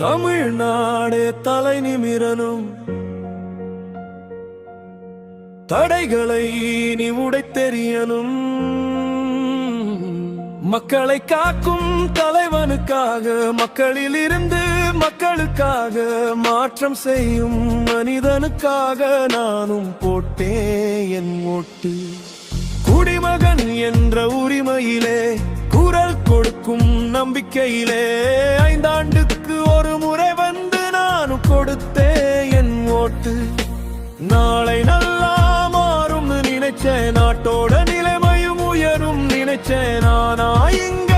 தமிழ்நாடு தலை நிமிரணும், தடைகளை நீ உடைத்தெறியணும். மக்களை காக்கும் தலைவனுக்காக, மக்களில் இருந்து மக்களுக்காக, மாற்றம் செய்யும் மனிதனுக்காக நானும் போட்டேன் என் ஓட்டு. குடிமகன் என்ற உரிமையிலே, குரல் கொடுக்கும் நம்பிக்கையிலே, 5 ஆண்டுக்கு ஒரு முறை வந்து நானும் கொடுத்தேன் என் ஓட்டு. நாளை நல்லா மாறும் நினைச்சேன், நாட்டோட நிலைமையும் உயரும் நினைச்சேன். நானா இங்க